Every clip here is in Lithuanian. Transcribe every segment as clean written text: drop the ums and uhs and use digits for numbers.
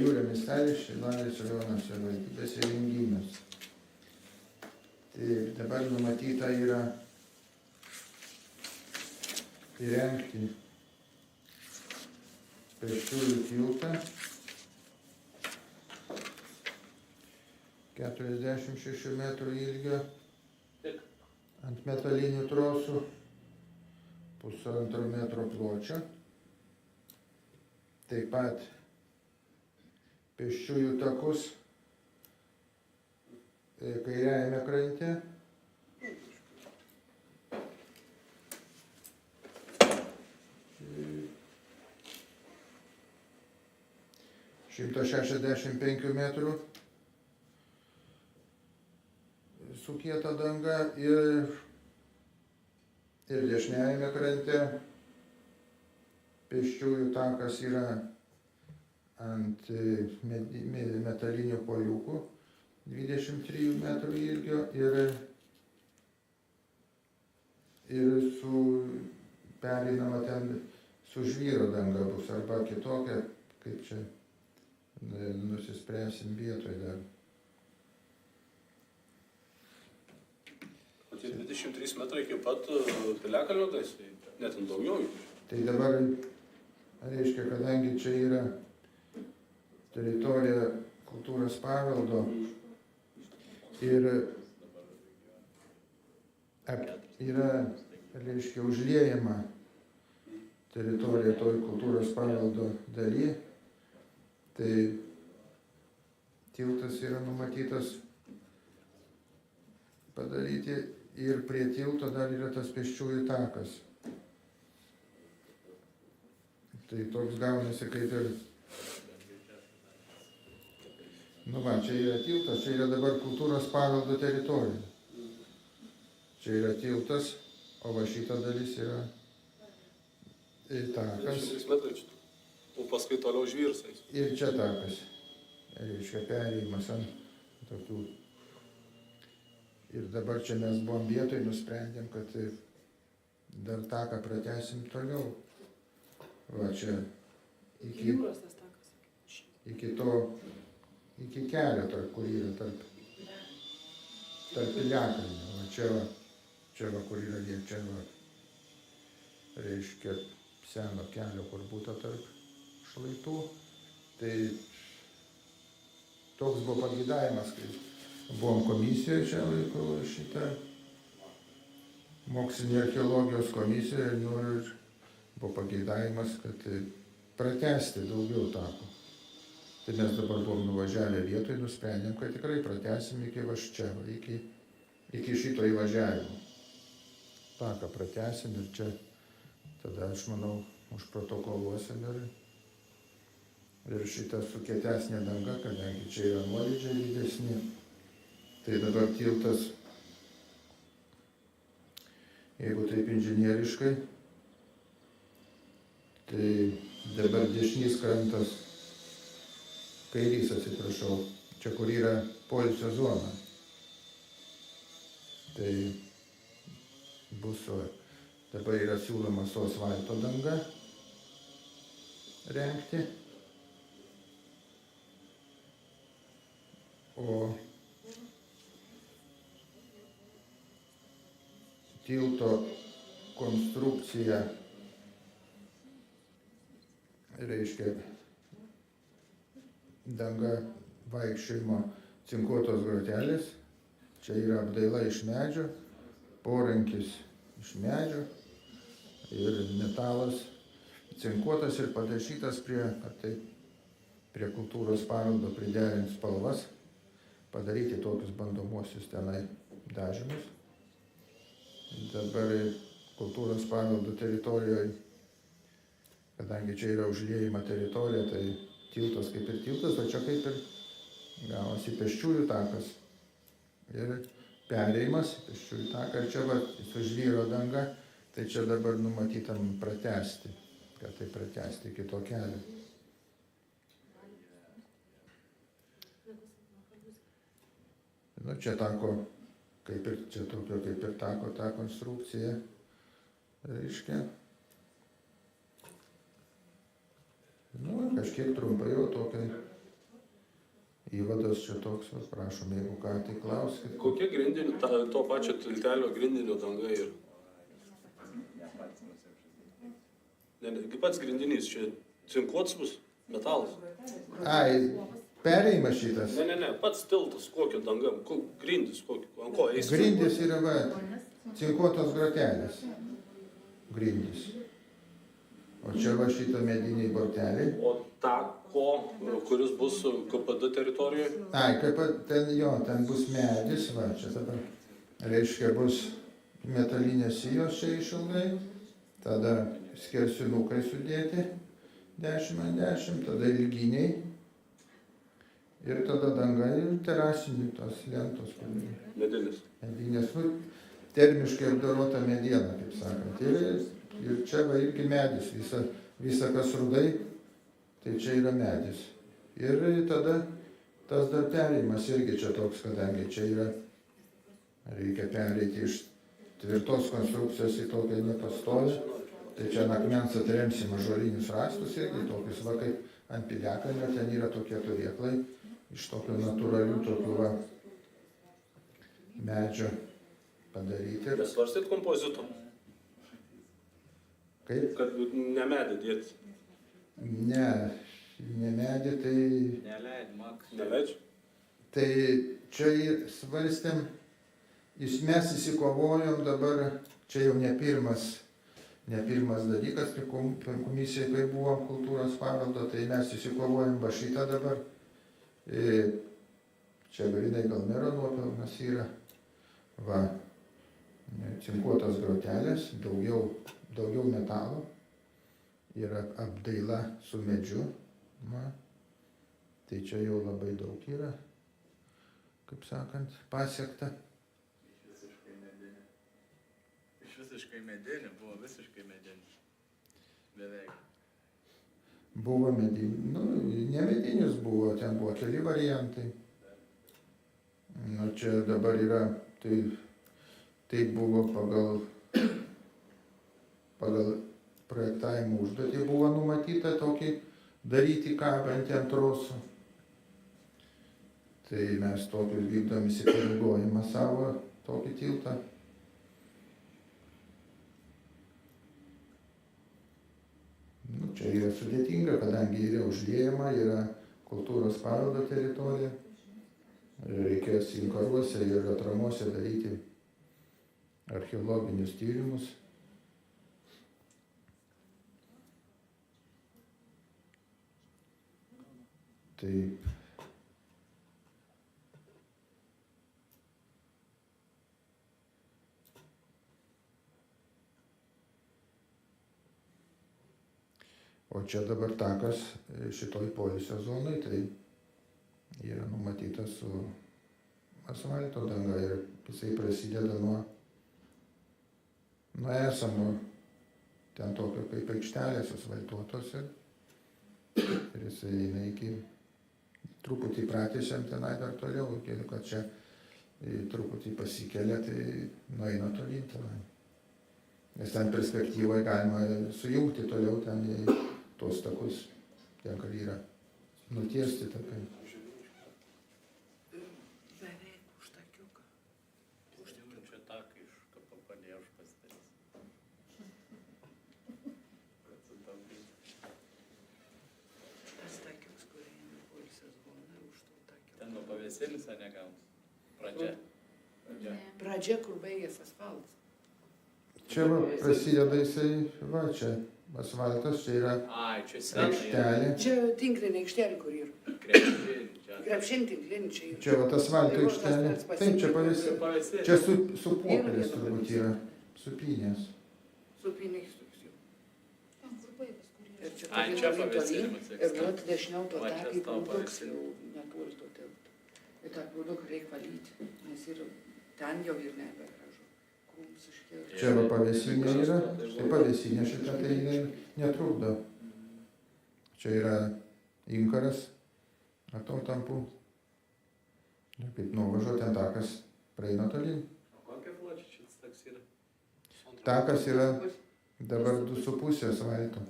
Pajūrio miestelis, Šilalės rajono savivaldybės įrengimas. Tai dabar numatyta yra įrengti pėsčiųjų tiltą 46 metrų ilgio ant metalinių trosų, 1,5 metro pločio. Taip pat pėsčiųjų takus kairiajame krante. Šimto 65 metrų su kieta danga ir dešiniajame krante pėsčiųjų takas yra ant metalinių poliukų 23 metrų ilgio ir su pereinama ten su žvyro danga bus arba kitokia, kaip čia nusispręsim vietoj dar. Tie 23 metrai iki pat Piliakalnio, tai net daugiau. Tai dabar, reiškia, kadangi čia yra teritorija kultūros paveldo ir yra, reiškia, užliejama teritorija toj kultūros paveldo daly, tai tiltas yra numatytas padaryti ir prie tilto dar yra tas pėsčiųjų takas. Tai toks gaunasi kaip ir... Nu va, čia yra tiltas, čia yra dabar kultūros paveldo teritorija. Čia yra tiltas, o va šita dalis yra takas. 23 metrai čia. O paskui toliau žvyrsais. Ir čia takas. Reiškia perėjimas ant tokių. Ir dabar čia mes buvom vietoj, nusprendėm, kad dar taką pratęsim toliau. Va čia iki kelio, kur yra tarp Piliakalnio. Va čia va, kur yra čia va, reiškia seno kelio, kur būta tarp šlaitų. Tai toks buvo pageidavimas, kai buvom komisijoje čia laiko šitą mokslinį archeologijos komisiją ir buvo pageidavimas, kad pratęsti daugiau takų. Tai mes dabar buvom nuvažiavę vietoj, nusprendėm, kad tikrai pratęsim iki čia, iki šito įvažiavimo. Taką pratęsim ir čia tada aš manau užprotokoluosim ir šitą su kietesnė danga, kadangi čia yra nuolydžiai didesni. Tai dabar tiltas, jeigu taip inžinieriškai, tai dabar dešinys krantas, kairys atsiprašau, čia kur yra poilsio zona. Tai bus, dabar yra siūloma su asfalto danga rengti. O tilto konstrukcija, reiškia danga vaikščiojimo cinkuotos grotelės, čia yra apdaila iš medžio, porankis iš medžio ir metalas cinkuotas ir padažytas prie kultūros paveldo priderint spalvas, padaryti tokius bandomuosius tenai dažymus. Dabar kultūros paveldo teritorijoje, kadangi čia yra užliejama teritorija, tai tiltas kaip ir tiltas, o čia kaip ir gavosi pėsčiųjų takas. Ir perėjimas pėsčiųjų taką, ir čia va, su žvyro danga, tai čia dabar numatytam pratęsti, kad tai pratęsti iki to kelio. Nu, čia tako, kaip ir čia tokio kaip ir tako ta konstrukcija, reiškia. Nu, kažkiek trumpai jau tokia įvadas čia toks, va, prašom, jeigu ką, tai klauskit. Kokia grindinio, to pačio tiltelio grindinio danga yra? Ne, pats grindinys čia cinkuotas bus, metalas. Ai, perėjimas šitas. Ne, pats tiltas, kokio danga, grindis, ant ko eis? Grindis yra, va, cinkuotos grotelės. Grindis. O čia va šitą mediniai borteliai. O kuris bus KPD teritorijoje? Ai, ten bus medis, va, čia dabar. Reiškia, bus metalinės sijos čia išilgai, tada skersinukai sudėti 10 ant 10, tada ilginiai ir tada danga ir terasiniai tos lentos. Medinis. Medinės, nu, termiškai apdorota mediena, kaip sakant. Ir čia va irgi medis, visa kas rudai, tai čia yra medis. Ir tada tas dar perėjimas irgi čia toks, kadangi čia yra, reikia pereiti iš tvirtos konstrukcijos į tokią nepastovę. Tai čia ant akmens atremsim ąžuolinius rąstus irgi, tokius va kaip ant piliakalnio, ten yra tokie turėklai, iš tokių natūralių tokių va medžio padaryti. Nesvarstyt kompozito? Kaip? Kad ne medį dėti? Ne medį, tai... Neleidžia? Tai čia svarstėm, mes įsikovojom dabar, čia jau ne pirmas dalykas, per komisiją, kai buvom kultūros paveldo, tai mes įsikovojom va šitą dabar. Čia grinai gal mero nuopelnas yra. Va, cinkuotos grotelės, daugiau metalo. Yra apdaila su medžiu. Va. Tai čia jau labai daug yra, kaip sakant, pasiekta. Visiškai medinį, buvo visiškai medinį. Beveik. Buvo medinį, nu, ne medinis buvo, ten buvo keli variantai. Nu, čia dabar yra, tai buvo pagal projektavimo užduotį buvo numatyta tokį daryti kabantį ant trosų. Tai mes tokius vykdom įsipareigojimą savo, tokį tiltą. Nu, čia yra sudėtinga, kadangi yra užliejama, yra kultūros paveldo teritorija. Reikės inkaruose ir atramuose daryti archeologinius tyrimus. Tai o čia dabar takas šitoj poilsio zonai, tai yra numatytas su asfalto danga ir jisai prasideda nuo esamo ten tokio kaip aikštelės asfaltuotos ir jisai eina iki truputį pratęsiam tenai dar toliau, kad čia truputį pasikelia, tai nueina tolyn tenai. Nes ten perspektyvoje galima sujungti toliau ten į tos takus, ten kur yra nutiesti takai. Beveik už takiuką. Užtikrinu čia taką iš KPP už pasidarys. Kad sutaupyti. Tas takiuks, kur eina poilsio zona, už tų takiukų. Ten nuo pavėsėlis, ar negaus? Pradžia, kur baigės asfaltas. Čia va, prasideda jisai, va čia asfaltas, čia yra aikštelė. Čia tinklinė aikštelė, kur yra. Krepšinė tinklinė čia yra. Čia va asfalto aikštelė. Taip, čia pavėsėlis. Čia su popilis turbūt yra, supynės. Supynės toks jau. Ir čia Ai, čia pavėsėlimas. ir duoti dešiniau to takai prūduks jau neturi to tilto. Ir tą prūduką reikia valyti, nes ir ten jau ir nebegražu. Čia va pavėsinė yra, tai pavėsinė šitą tai netrukdo. Čia yra inkaras, atom tampu. Ir kaip nuvažiuo, ten takas praeina tolyn. O kokia pločia šitas taks yra? Takas yra dabar 2,5 asfalto.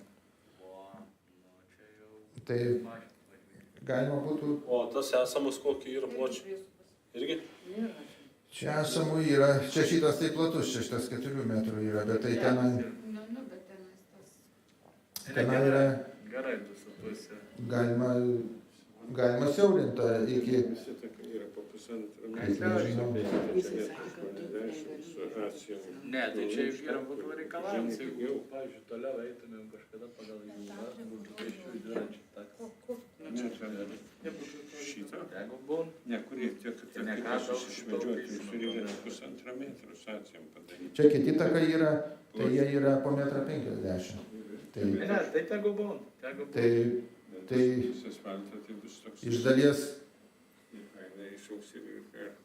O, nu čia jau... Tai galima būtų. O tas esamas kokį yra pločiai? Irgi? Nėra. Čia esamų yra, čia šitas tai platus, čia šitas 4 metrų yra, bet tai tenai, Nu, bet tenais tas. tenai yra Gerai, 2,5. galima siaurinti iki, Visi tokie yra po pusantro kaip nežinau, Jisai sakė, kad tu negali. Ne, tai čia yra būtų reikalavimas, jeigu, Jau. pavyzdžiui, toliau eitumėm kažkada pagal jūrą, būtų pėsčiųjų dviračių takas. Šitą? Jeigu būn, Ne, kurie tiek Ne, ką kasos daug išvedžioti, sutaupysim. jūs reikia pusantro metro sacijam padaryti. čia kiti takai yra, tai jie yra po 1,50 m. Tai, ne, tai tegu būn, tegu būn. tai Tai Visas asfaltas tai bus toks. iš dalies, Eina išaugs ir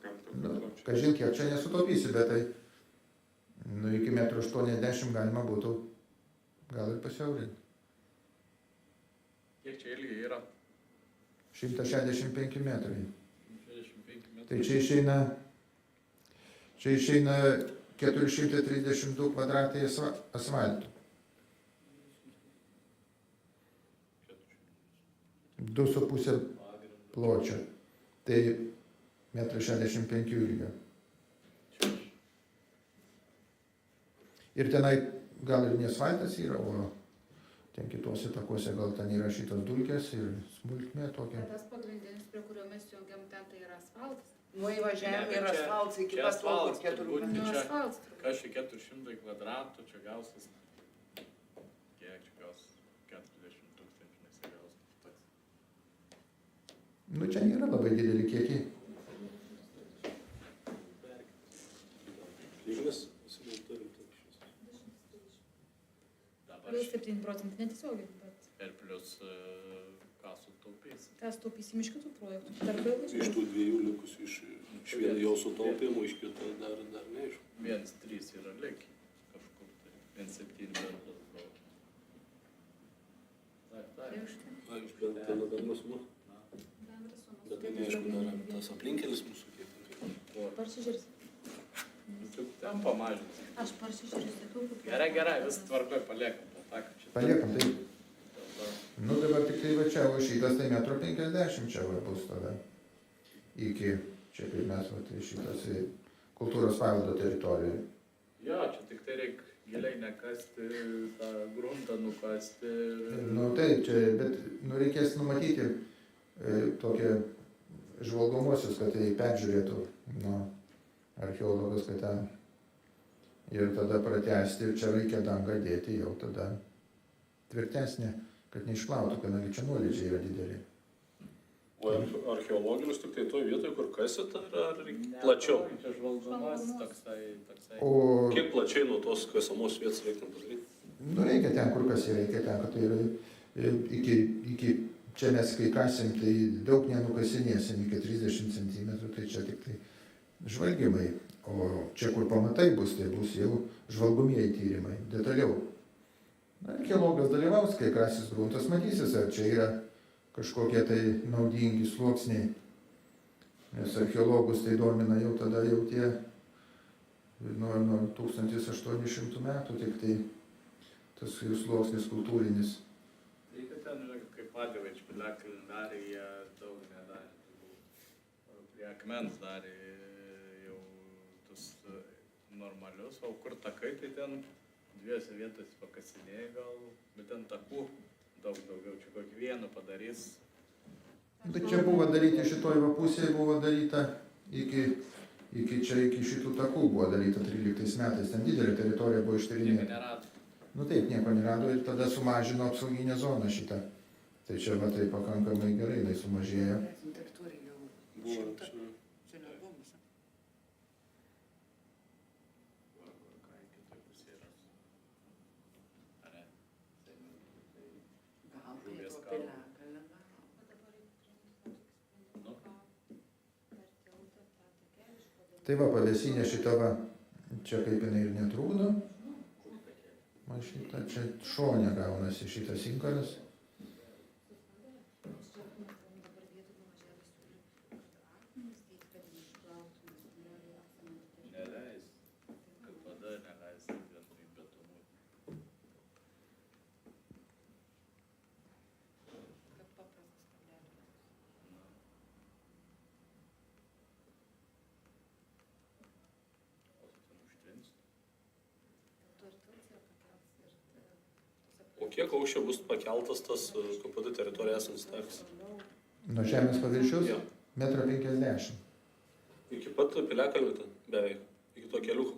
kam nu, to kažin kiek čia nesutaupysi, bet tai nu, iki 1,80 m galima būtų gal ir pasiaurinti. Kiek čia ilgiai yra? 165 metrai. 65 metrų. Tai čia išeina 432 kvadratai asfaltų. 2,5 pločio. Tai 1,65 m ilgio. Ir tenai gal ir ne asfaltas yra, o ten kitose takuose gal ten yra šitos dulkės ir smulkmė tokia. Bet tas pagrindinis, prie kurio mes jungiam ten, tai yra asfaltas. Nu įvažiavim Ne, ir bet čia- asfaltas iki čia pat to, asfaltas kur 4 turbūt. metrų. Nu, čia- asfaltas turbūt. Kas čia 400 kvadratų, čia gausis, kiek čia gaus 40 tūkstančių nesigaus. Toks. Nu čia nėra labai dideli kiekiai. Lyginas, mes turim taip šis. Dabar Plius 7 procentai netiesiogiai, bet ir plus ką sutaupys. tas taupysim iš kitų projektų. Darbai Iš tų dviejų likusių, iš vieno jau sutaupėmų, iš kito dar neaišku. 1,3 yra likę kažkur tai. 1,7 bendras gal. Taip, Tai taip. už tai. Na, iš bendra suma. Bendras sumas. Bet tai neaišku dar tas aplinkelis mūsų kiek. Parsižiūrėsi. Tik tempą mažins. Aš parsižiūrėsiu. Gerai, gerai, vis tvarkoj paliekam. tą taką čia. Paliekam, tai Dabar nu dabar tik tai va čia, o šitas tai 1,50 m čia va bus tada. Iki, čia kaip mes, va, tai šitas į kultūros paveldo teritorijoje. Jo, čia tik tai reikia giliai nekasti, tą gruntą nukasti. Nu taip, čia, bet nu, reikės numatyti tokie žvalgomosius, kad tai peržiūrėtų nu, archeologas, kad ten ir tada pratęsti, ir čia reikia dangą dėti jau tada tvirtesnė, kad neišplautų, kadangi čia nuolydžiai yra dideli. O archeologinius tik tai toje vietoje, kur kasite, ar plačiau? Čia žvalgomas toksai. O Kiek plačiai nuo tos kasamos vietos reikia padaryti? nu, reikia ten, kur kas reikia ten, kad tai yra iki čia mes kai kasim, tai daug nenukasinėsim, iki 30 cm, tai čia tik tai žvalgymai. O čia, kur pamatai bus, tai bus jau žvalgomieji tyrimai, detaliau. Na, archeologas dalyvaus, kai krasis gruntas, matysis, ar čia yra kažkokie tai naudingi sluoksniai. Nes archeologus tai domina jau tada jau tie nuo 1800 metų, tik tai tas jų sluoksnis kultūrinis. Tai kad ten yra kaip Padėvaič piliakalnį darė, jie daug nedarė. Prie akmens darė jau tus normalius, o kur takai, tai ten dviese vietose pakasinėjai gal, bet ten takų daug daugiau, čia kokį vieną padarys. Tai čia buvo daryti, šitoj va pusėje buvo daryta iki šitų takų buvo daryta 13 metais. Ten didelė teritorija buvo Nieko ištyrinėta. nerado. Nu taip, nieko nerado ir tada sumažino apsauginę zoną šitą. Tai čia va tai pakankamai gerai, tai sumažėjo. Teritorija jau Buvo šimta. čia. Čia nebuvo visa. Ką į kitą pusę yra. Ar ne? Gal tai Žuvies to kalno. piliakalnio daro. Nu. Tai va, pavėsinė šita va, čia kaip jinai ir netrūkdo. Man šitą čia šonė gaunasi šitas inkaras. Neleis. Kad tada neleis vienui betonui. Kaip paprastas kablelis. kiek aukščio bus pakeltas tas KPD teritorijoje esantis takas? Nuo žemės paviršiaus Jo. 1,50 m. Iki pat piliakalnio ten beveik. Iki to keliuko.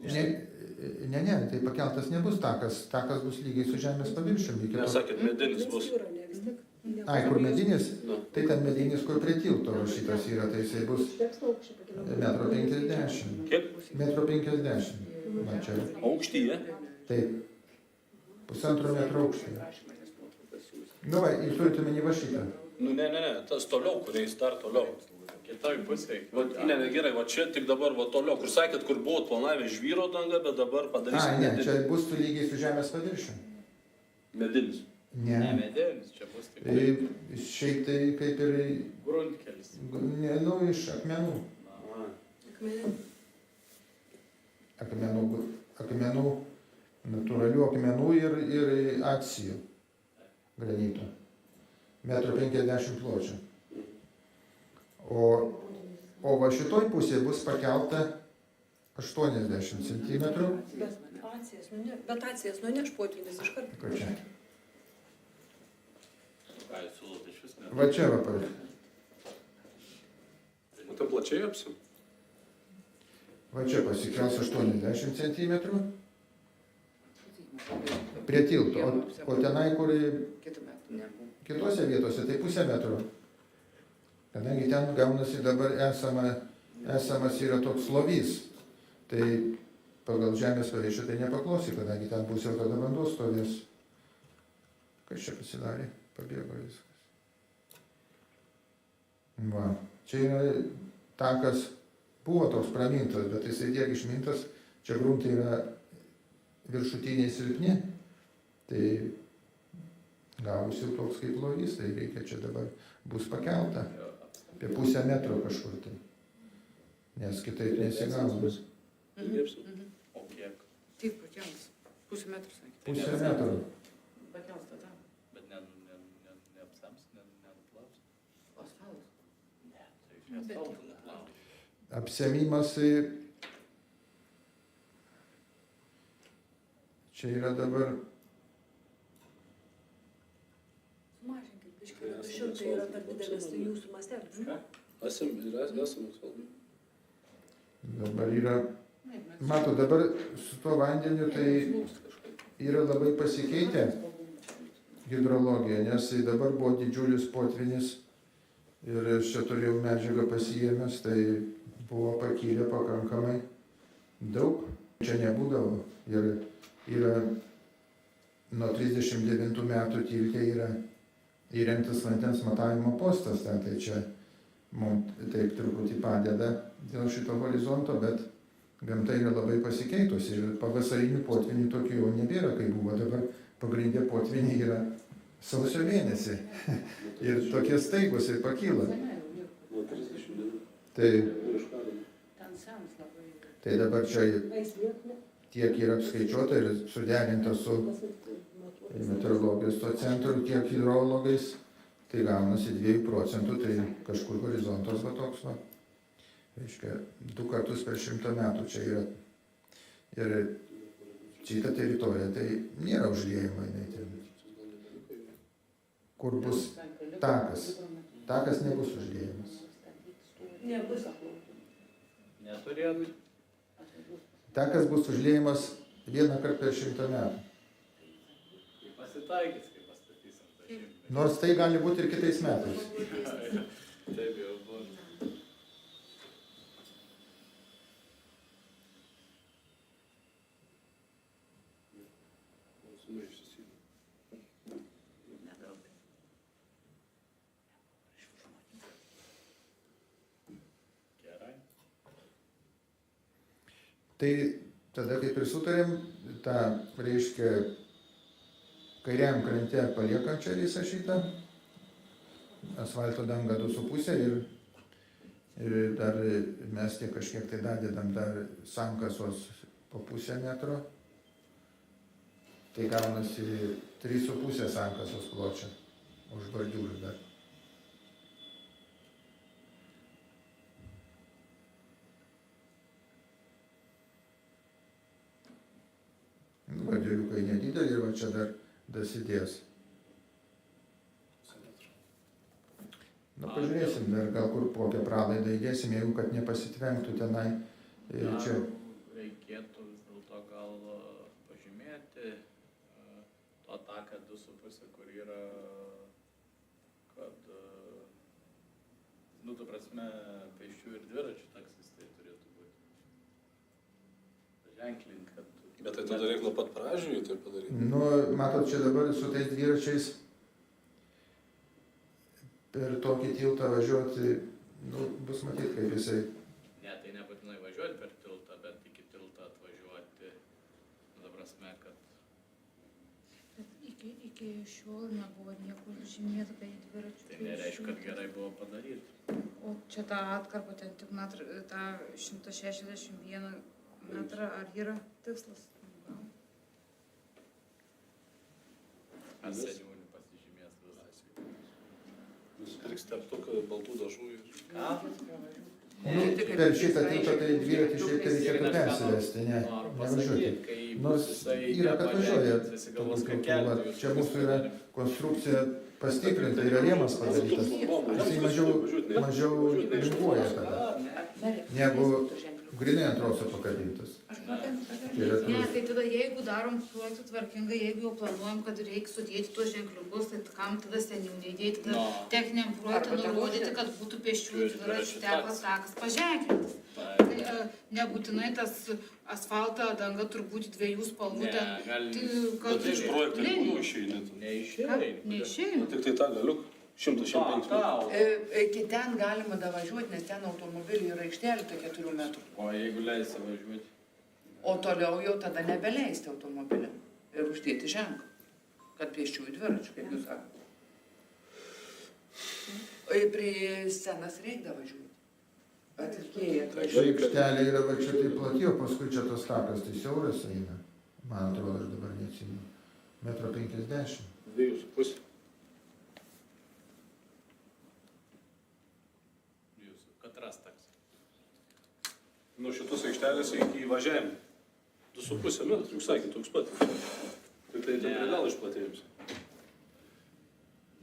Ne, tai pakeltas nebus takas. Takas bus lygiai su žemės paviršiumi. Nesakėt, medinis bus. Ai, kur medinis? Na, Tai ten medinis, kur prie tilto rašytas yra, tai jisai bus 1,50 m. kiek? 1,50 m. Va čia. Aukštyje? Taip. 1,5 metro aukštyje. Nu va, jūs turite menį va šitą. Nu, ne, tas toliau, kur eis dar toliau. Kitoj pusėje. Va, ne, gerai, va čia tik dabar va toliau, kur sakėt, kur buvot planavę žvyro dangą, bet dabar Ai, padarysit ne, čia bus su lygiai su žemės paviršiumi. medinis. Ne Ne. medinis, čia bus tik Tai šiaip tai kaip ir, gruntkelis. ne, nu, iš akmenų. Akmenų, natūralių akmenų ir akcijų granito. 1,50 m pločio. O va šitoj pusėje bus pakelta 80 cm. Bet acijas nuneš potvynis iš karto. Ką čia? Ką jūs siūlote iš vis? Va čia va. O tai plačiai apsim? Va čia pasikels 80 cm prie tilto, o tenai, kur Kitų metų nebuvo. kitose vietose, tai 0,5 metro. Kadangi ten gaunasi dabar esamas yra toks lovys, tai pagal žemės paviršių tai nepaklosi, kadangi ten bus jau tada vanduo stovės. Kas čia pasidarė? Pabėgo viskas. Va, čia yra takas, buvo toks pramintas, bet jisai tiek išmintas, čia gruntai yra viršutiniai silpni, tai gavosi toks kaip lovys, tai reikia čia dabar bus pakelta. Apie 0,5 metro kažkur tai. Nes kitaip nesigauna. O kiek? Tik pakels. 0,5 metrų, sakė. 0,5 metro. Pakels tada. Bet neapsems, nenuplaus. Asfaltas. Ne, tai iš asfalto nuplaus. Apsemimas čia yra dabar Sumažinkit, biškį, 200 yra per didelis, tai jūsų mastelis. Esam. dabar yra, mato, dabar su tuo vandeniu tai yra labai pasikeitę hidrologija, nes tai dabar buvo didžiulis potvinis ir aš čia turėjau medžiagą pasiėmęs, tai buvo pakilę pakankamai daug. Čia nebūdavo ir yra nuo 39 metų tilte yra įrengtas vandens matavimo postas, ten, tai čia mums taip truputį padeda dėl šito horizonto, bet gamta yra labai pasikeitusi ir pavasarinių potvinių tokių jau nebėra, kaip buvo dabar. Pagrindė potviniai yra sausio mėnesį ir tokie staigus ir pakyla. Tai dabar čia tiek yra apskaičiuota ir suderinta su meteorologijos to centru, tiek hidrologais, tai gaunasi 2 procentų, tai kažkur horizontas va toks va. Reiškia, 2 kartus per 100 metų čia yra. Ir šita teritorija tai nėra užliejama. Kur bus takas. Takas nebus užliejamas. Nebus. Neturėtų. Takas bus užliejamas 1 kartą per 100 metų. Pasitaikys, kai pastatysim tą šimtmetį. Nors tai gali būti ir kitais metais. Taip jau bus. Nedaug. Gerai. Tai tada kaip ir sutarėm, tą reiškia kairiam krante paliekam čia visą šitą asfalto dangą 2,5 ir dar mes tiek kažkiek tai dadedam dar sankasos po 0,5 metro. Tai gaunasi 3,5 sankasos pločio už bordiūrų dar. Bordiūriukai nedideli ir va čia dar dasidės. Nu, pažiūrėsim, dar gal kur kokią pralaidą įdėsim, jeigu kad nepasitvenktų tenai. Čia Reikėtų vis dėlto gal pažymėti to taką 2,5, kur yra, kad, nu, tu prasme, pėsčių ir dviračių taksis tai turėtų būti. Ženklink, kad... Bet tai tada reikia nuo pat pradžių tai padaryti. Nu, matot, čia dabar su tais dviračiais per tokį tiltą važiuoti, nu, bus matyti, kaip jisai. Ne, tai nebūtinai važiuoti per tiltą, bet iki tiltą atvažiuoti. Nu, ta prasme, kad... Bet iki šiol nebuvo niekur žymėta, tai dviračių. Tai nereiškia, kad gerai buvo padaryti. O čia tą atkarpą, ten tik metrą, tą 161 metrą, ar yra tikslas? Gal. Ar seniūnį pasižymės visas. Nusipirks teptuką, baltų dažų ir... Ką? Nu, per šitą tiltą tai dviratį šiaip tai reikėtų persivesti, ne, nevažiuoti. Nors yra, kad važiuoja, čia mūsų yra konstrukcija pastiprinta, yra rėmas padarytas. Jisai mažiau linguoja tada, negu grinai ant troso pakabintas. Ne, tai tada jeigu darom projektą tvarkingai, jeigu jau planuojam, kad reikia sudėti tuos ženkliukus, tai kam tada seniūnai dėti, tada techniniam projektui nurodyti, kad būtų pėsčiųjų dviračių takas paženklintas. Tai nebūtinai tas asfalto danga turbūt 2 spalvų ten. Bet tai iš projekto nebūtų išeini. Neišeini. Neišeina. Tik tai tą galiu 105 metrų. Iki ten galima davažiuoti, nes ten automobiliai yra aikštelė tai 4 metrų. O jeigu leisi važiuoti? O toliau jau tada nebeleisti automobiliam ir uždėti ženklą, kad pėsčiųjų dviračių, kaip jūs sakote. O prie scenas reikia važiuoti. Atlikėjai Ši atvažiuoja. aikštelė yra va čia taip plati, o paskui čia tas takas tai siauras eina. Man atrodo, aš dabar neatsimenu. 1,50 m. 2,5. Jūsų, katras taks. Nuo šitos aikštelės iki įvažiavimo. 2,5 metrų, jūs sakėte, toks pat. Tai tai ten gal išplatėjus.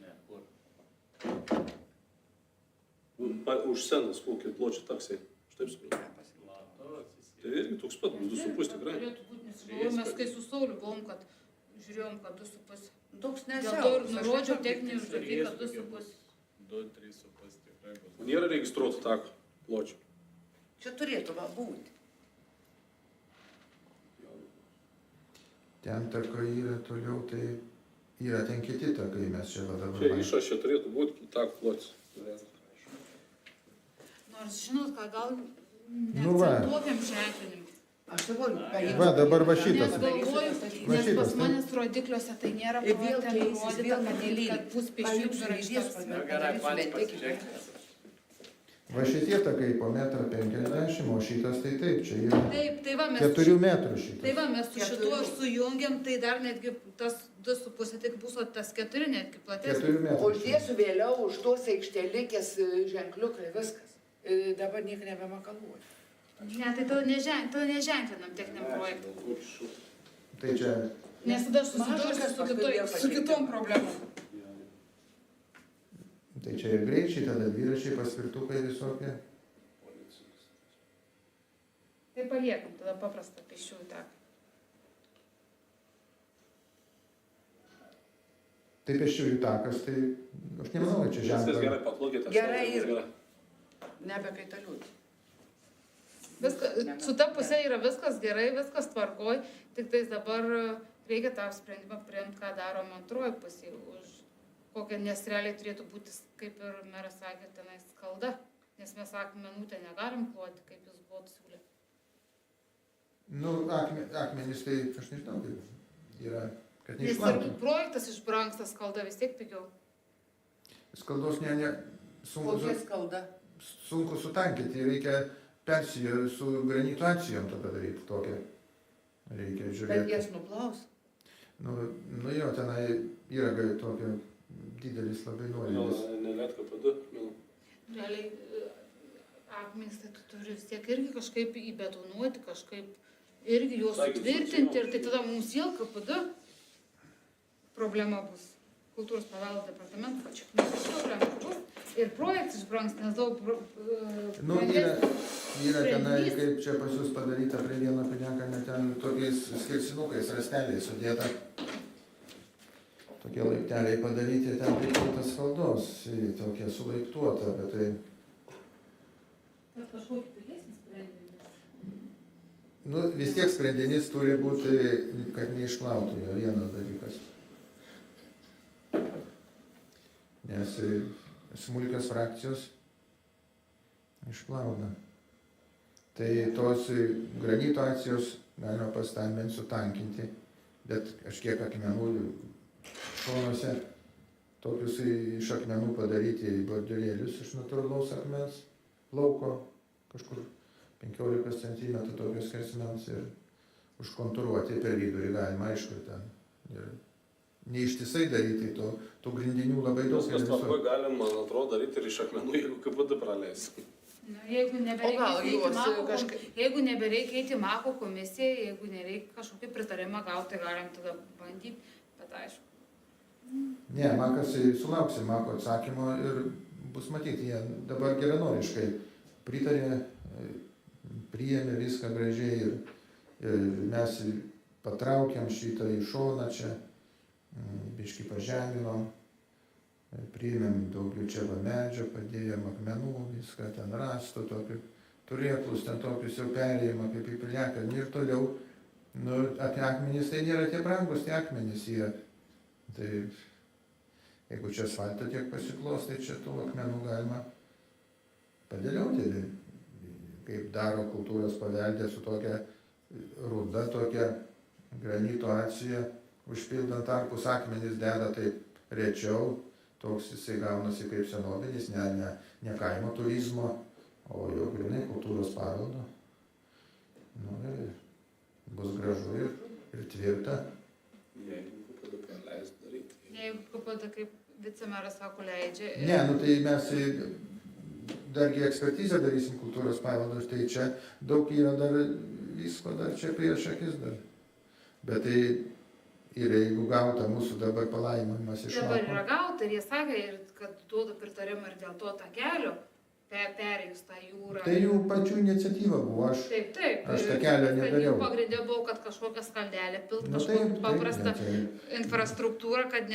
Ne, kur? Už scenas, kokį pločią taksai. Aš taip supratau. Platus, Tai irgi toks pat, 2,5 tikrai. Turėtų būti, nes galvojom, mes kai su Sauliu buvom, kad žiūrėjom, kad 2,5. Toks Dėl to ir nesiauras. nurodžiau techninį užduotį, kad 2,5. 2-3,5 tikrai bus. Nėra registruoto tako pločio. Čia turėtų va būti. Ten takai yra toliau, tai yra ten kiti takai, mes čia va dabar. Čia išas čia turėtų būti tako plotis. Nors žinot, ką gal Nu va. neakcentuokiam ženklinimą. Aš galvoju, Va, dabar va šitas. Nes galvoju, Va nes šitas, pas tai- manęs rodikliuose tai nėra Ir vėl projekte keisis, nurodyta, vėl kad nelygis. kad bus pėsčiųjų dviračių. Na gerai, pats pasižiūrėkite. Va šitie takai po 1,50 m, o šitas tai taip, čia yra Taip, tai va, 4 metrų Tai šitas. va, mes su šituo sujungiam, tai dar netgi tas 2,5 tik bus, o tas 4 netgi 4 platesnis. metrų. O uždėsiu vėliau už tos aikštelikės ženkliukai viskas. Dabar nieko nebemakaluoju. Ne, tai tada neženklinam techniniam projektui. Tai čia Nes tada susidursiu su kitom problemom. Tai čia ir greičiai, tada dviračiai, paspirtukai visokie. Tai paliekam tada paprastą pėsčiųjų taką. Tai pėsčiųjų takas, tai aš nemanau, kad čia Viskas ženklas. gerai paplokite. Gerai ir- Nebekaitaliuoti. Su ta pusė yra viskas gerai, viskas tvarkoj, tik tais dabar reikia tą sprendimą priimti, ką darom antroji pusė, už kokią, nes realiai turėtų būti, kaip ir meras sakė, tenai skalda, nes mes akmenų ten negalim kloti, kaip jūs buvot siūlę. Nu, akmenys tai, aš nežinau, kaip yra, kad Nes ir neišplauktų. projektas išbrangsta, skalda vis tiek pigiau. Skaldos Kokia skalda? sunku sutankinti, reikia persiją su granito atsijom tada daryti tokią. Reikia Bet žiūrėti. jas nuplaus. Nu jo, tenai yra tokio didelis labai nuolydis. Nelietka pada. Realiai akmenys tai tu turi vis tiek irgi kažkaip įbetonuoti, kažkaip irgi juos Taigi, sutvirtinti ir tai tada mums vėl KPD problema bus. kultūros paveldo departamentas, kad čia brangus ir projektas brangs, nes daug Nu, yra tenai, kaip čia pas jūs padaryta prie vieno piliakalnio, ten tokiais skersinukais, rasteliais sudėta. Tokie laipteliai padaryti, ten prikiltas skaldos, tokia sulaiptuota, bet tai... Bet kažkokį pigesnis sprendimas. Nu, vis tiek sprendinys turi būti, kad neišplautų jo vienas dalykas. Nes smulkios frakcijos išplauna. Tai tos granito akcijos galima pastambint sutankinti, bet kažkiek akmenų šonuose, tokius iš akmenų padaryti bordurėlius iš natūralaus akmens lauko, kažkur 15 cm tokius skersmens ir užkontūruoti per vidurį galima, aišku, ten. Ir neištisai daryti, tų grindinių labai daug. Viskas tvarkoj galim, man atrodo, daryti ir iš akmenų, jeigu kaip būtų praleis. Jeigu nebereikia eiti Mako komisiją, jeigu nereikia kažkokį pritarimą gauti, galim tada bandyti, bet aišku. Ne, Makas sulauksim Mako atsakymo ir bus matyti, jie dabar geranoriškai pritarė, priėmė viską gražiai ir mes patraukiam šitą į šoną čia, biškį pažeminom, priėmėm daugiau čia va medžio, padėjom akmenų, viską ten rastų, tokių turėklus, ten tokius jau perėjimą kaip į piliakalnį ir toliau. Nu, apie akmenys tai nėra tie brangus, tie akmenys jie. Tai jeigu čia asfaltą tiek pasiklos, tai čia tų akmenų galima padėlioti, kaip daro kultūros paveldė su tokia ruda, tokia granito akcija, užpildant tarpus akmenys deda taip rečiau, toks jisai gaunasi kaip senovinis, ne kaimo turizmo, o jau grinai kultūros paveldo. Nu ir bus gražu ir tvirta. Jeigu KPD praleis daryti. Jeigu KPD kaip vicemeras sako leidžia. Ne, nu tai mes dargi ekspertizę darysim kultūros paveldo, tai čia daug yra dar visko, dar čia prieš akis dar. Bet tai ir jeigu gauta mūsų dabar palaiminimas iš Dabar yra gauta ir jie sakė, kad duoda pritarimą ir dėl to takelio perėjus tą jūrą. Tai jų pačių iniciatyva buvo, Taip. aš takelio nedariau. Pagrindė buvo, kad kažkokią skaldelę pilt, Nu, kažkokią paprastą tai infrastruktūrą, kad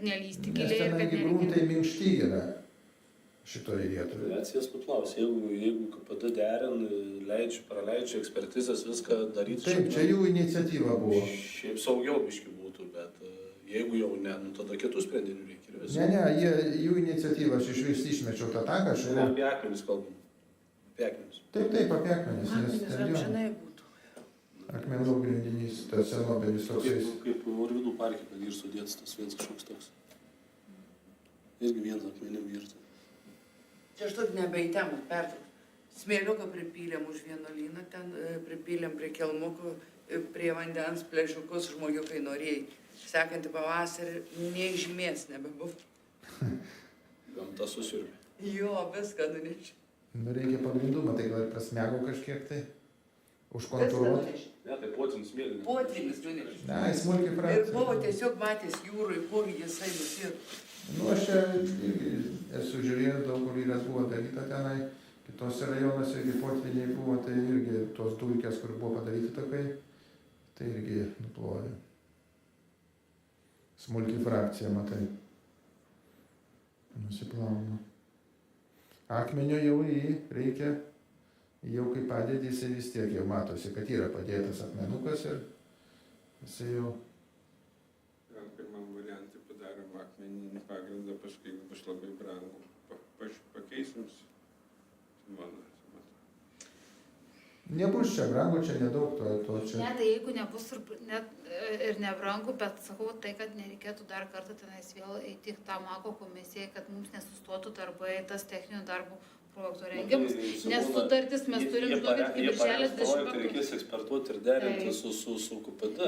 nelįsti nes giliai. tenai gruntai minkšti yra šitoje vietoje. Aviacijas paklaus, jeigu KPD praleidžia ekspertizės, viską daryti. Taip, čia jų iniciatyva buvo. Šiaip saugiau biški būtų, bet jeigu jau ne, nu tada kitų sprendinių reikia ir visą. Ne, jų iniciatyva, aš iš vis išmečiau tą taką. Ne apie akmenis kalbam. Apie akmenis. Taip, apie akmenis. Akmenis amžinai būtų. Akmenų grindinys, tas senobelis toksais. Kaip Orvidų parke, kad ir sudėtas tas vienas kažkoks toks. Irgi vienas akmenim virtų. Čia aš tad nebeįtemu, pertrauksiu. Smėliuką pripylėm už vienuolyną, ten pripylėm prie kelmukų, prie vandens plėšiukus žmogiukai norėjai. Sekantį pavasarį nei žymės nebebuvo. Gamta susiurbė. Jo, viską nunešė. Nu, reikia pagrindumą, tai gal ir prasmego kažkiek tai užkontūruoti. Ne, tai potvinis mėlynis. Potvinis nunešė. Ne, smulkiai Ir pradėti. buvo tiesiog matęs jūrui, kur jisai nusirko. Nu, aš čia irgi esu žiūrėjęs, daug kur yra buvo daryta tenai, kitose rajonuose irgi potviniai buvo, tai irgi tos dulkės, kur buvo padaryti takai, tai irgi nuplovė. Smulki frakcija, matai. Nusiplauna. Akmenio jau reikia, jau kai padėti, jisai vis tiek jau matosi, kad yra padėtas akmenukas ir jisai jau... Gal pirmam variantui padarom akmeninį pagrindą, paskui bus labai brangu. Pakeisim Simoną. Nebus čia brangu, čia nedaug to čia. Ne, tai jeigu nebus ir nebrangu, bet sakau tai, kad nereikėtų dar kartą tenais vėl eiti į tą Mako komisiją, kad mums nesustotų darbai, tas techninių darbų projektų rengimas. Nes sutartis mes turim duoti iki birželio 25. Reikės ekspertuoti ir derinti su KPD.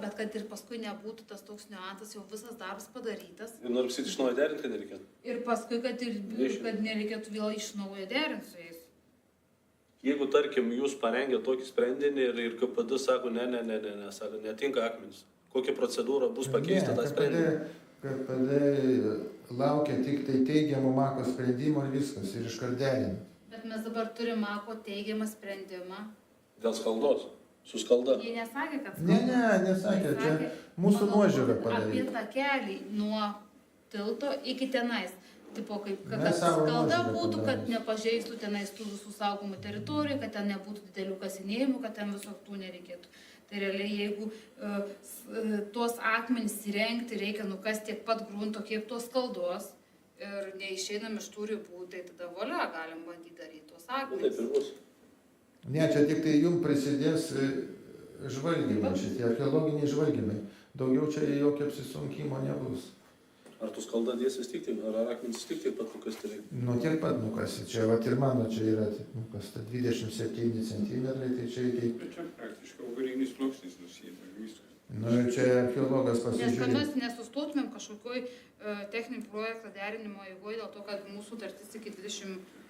Bet kad ir paskui nebūtų tas toks niuansas, jau visas darbas padarytas. Ir nors iš naujo derinti, kad nereikėtų. Ir paskui, kad nereikėtų vėl iš naujo derinti su jais. Jeigu, tarkim, jūs parengė tokį sprendinį ir KPD sako, ne, sako, netinka akmenis. kokia procedūra bus pakeista tą sprendimą. KPD laukia tik tai teigiamų Mako sprendimo ir viskas, ir iškart derina. Bet mes dabar turim Mako teigiamą sprendimą. Dėl skaldos, su skalda. Jie nesakė, kad Nesakė, čia mūsų nuožiūra apie padaryta. tą kelį nuo tilto iki tenais. Tipo, kad Mes savo skalda nuožiūra būtų, kad padarėm. nepažeistų tenais tų visų saugomų teritorijų, kad ten nebūtų didelių kasinėjimų, kad ten visokių nereikėtų. Tai realiai, jeigu tuos akmenys įrengti, reikia nukasti tiek pat grunto, kiek tos skaldos ir neišeinam iš tų ribų, tai tada volia galim bandyti daryti tuos Taip akmenis. ir bus. Ne, čia tik tai jums prisidės žvalgymai, šitie archeologiniai žvalgymai. Daugiau čia jokio apsisunkimo nebus. Ar tu skalda dės vis tik, ar akmenys tik tiek pat nukasti reikia? Nu, tiek pat nukasi. Čia, vat ir mano, čia yra nukasta 27 cm, tai čia reikia. Bet čia praktiškai augalinis sluoksnis nusėda ir viskas. Nu, ir čia archeologas Nes kad pasižiūrė. mes nesustotumėm kažkokioj techninį projektą derinimo eigoje dėl to, kad mūsų tartis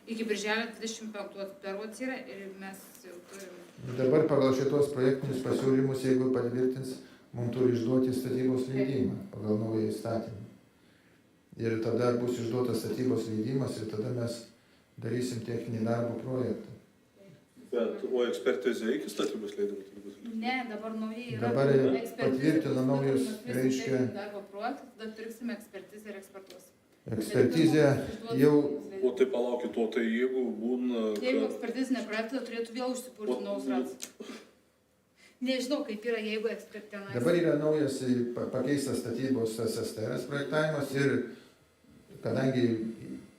iki birželio 25 pervots yra ir mes jau turim. Dabar pagal šitos projektinius pasiūlymus, jeigu patvirtins, mums turi išduoti statybos leidimą pagal naują įstatymą. Ir tada bus išduotas statybos leidimas ir tada mes darysim techninį darbo projektą. Bet, o ekspertizė iki statybos leidimo turbūt. Ne, dabar naujai yra. Dabar ekspertizė, patvirtino tada naujus, mes turėsim reiškia, techninį darbo projektą, tada pirksime ekspertizę ir eksportuosim. ekspertizė jau. O tai palaukit, o tai jeigu būna... Jeigu ekspertizinė projektą, turėtų vėl užsipurti naujus ratus. Nežinau, kaip yra, jeigu ekspertinė. Dabar yra naujas pakeistas statybos SSTRS projektavimas ir kadangi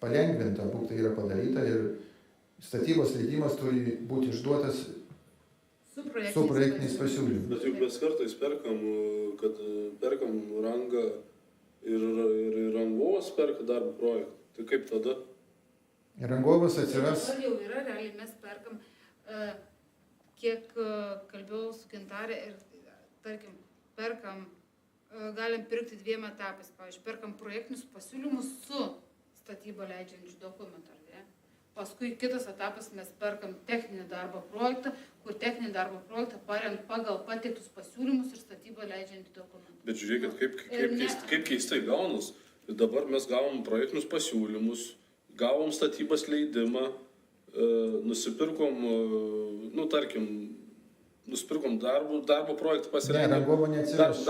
palengvinta būktai yra padaryta ir statybos leidimas turi būti išduotas su projektiniais pasiūlymais. Bet juk mes kartais perkam, kad perkam rangą ir rangovas perka darbo projektą. Tai kaip tada? Rangovas atsiras. Dabar jau yra, realiai mes perkam, kiek kalbėjau su Gintarė ir, tarkim, perkam, galim pirkti dviem etapais. Pavyzdžiui, perkam projektinius pasiūlymus su statybą leidžiančių dokumentų. Paskui kitas etapas mes perkam techninį darbo projektą, kur techninį darbo projektą parengt pagal pateiktus pasiūlymus ir statybą leidžiantį dokumentą. Bet žiūrėkit, kaip keistai gaunas. Dabar mes gavom projektinius pasiūlymus, gavom statybos leidimą, nusipirkom, nusipirkom darbo projektą pasirengėm. Ne, rangovo neatsiras.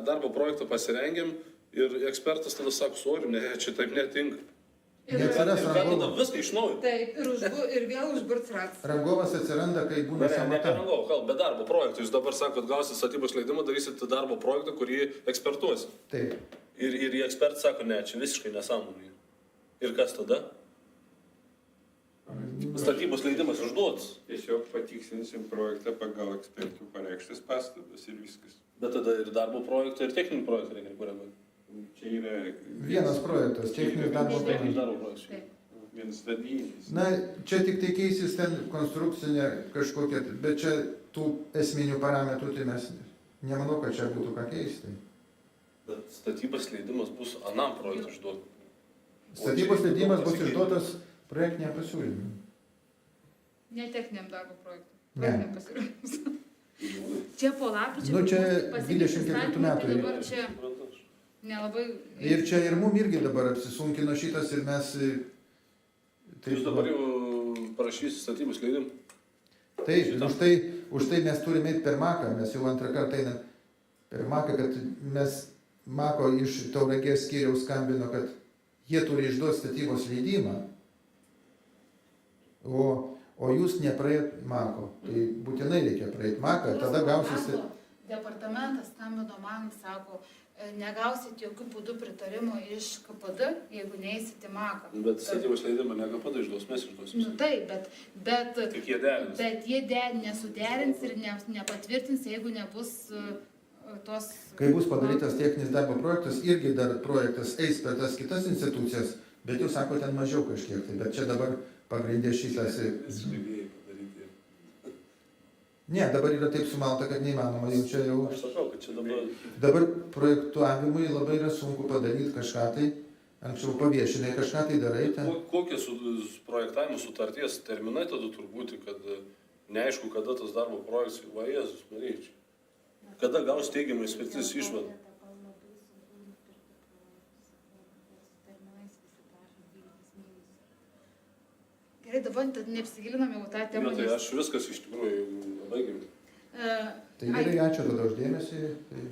Darbo projektą pasirengėm ir ekspertas tada sako, sorry, ne, čia taip netinka. Neatsiras Ir tada rangovo. viską iš naujo. Taip, ir vėl užburts ratas. Rangovas atsiranda, kai būna Ne samata. rangovo, kalb, bet darbo projektų. Jūs dabar sakot, gausit statybos leidimą, darysit darbo projektą, kurį ekspertuosit. Taip. Ir jie ekspertas sako, ne, čia visiškai nesąmonė. Ir kas tada? Statybos leidimas išduotas. Tiesiog patikslinsim projektą pagal ekspertų pareikštas pastabas ir viskas. Bet tada ir darbo projektą, ir techninį projektą reikia koreguoti. Čia yra Vienas projektas, techninis darbo Techninis projektas. darbo projektas. Taip. vienas stadijinis. Na, čia tik tai keisis ten konstrukcinė kažkokia, bet čia tų esminių parametrų tai mes nemanau, kad čia būtų ką keisti. Bet statybos leidimas bus anam projektui išduotas. Statybos leidimas bus išduotas projektiniam pasiūlymui. Ne techniniam darbo projektui. Ne. Projektiniam pasiūlymus. Čia po lapkričio. Nu, čia pasikeitė 24 įstatymai, metų tai yra. dabar čia nelabai. Ir čia ir mum irgi dabar apsisunkino šitas ir mes... Jūs dabar jau parašysit statybos leidimą. Taip, ir už tai mes turime eiti per Maką, mes jau antrą kartą einam per Maką, kad mes Mako iš Tauragės skyriaus skambino, kad jie turi išduoti statybos leidimą, o jūs nepraeit Mako, tai būtinai reikia praeit Maką, tada gausis... Departamentas skambino man, sako, negausit jokių būdų pritarimo iš KPD, jeigu neįsit į Maką. Bet statybos leidimą ne KPD išduos, mes išduosim. Nu taip, bet Tik jie derins. bet jie nesuderins ir nepatvirtins, jeigu nebus tos... Kai bus padarytas techninis darbo projektas, irgi dar projektas eis per tas kitas institucijas, bet jūs sako, ten mažiau kažkiek, tai, bet čia dabar pagrindė šitas... Ne, dabar yra taip sumalta, kad neįmanoma, jau čia jau... Aš sakau, kad čia dabar... Dabar projektuavimui labai yra sunku padaryti kažką tai, anksčiau paviešinai kažką tai darai. Kokie su projektavimu sutarties terminai tada turbūt, kad neaišku, kada tas darbo projektas, va Jėzus, norėčiau. Kada gaus teigiamai ekspertizės išvadą? Gerai, dabar neapsigilinam jau tą temą. Jo, tai aš viskas iš tikrųjų, baigiam. Tai gerai, ačiū tada už dėmesį. Tai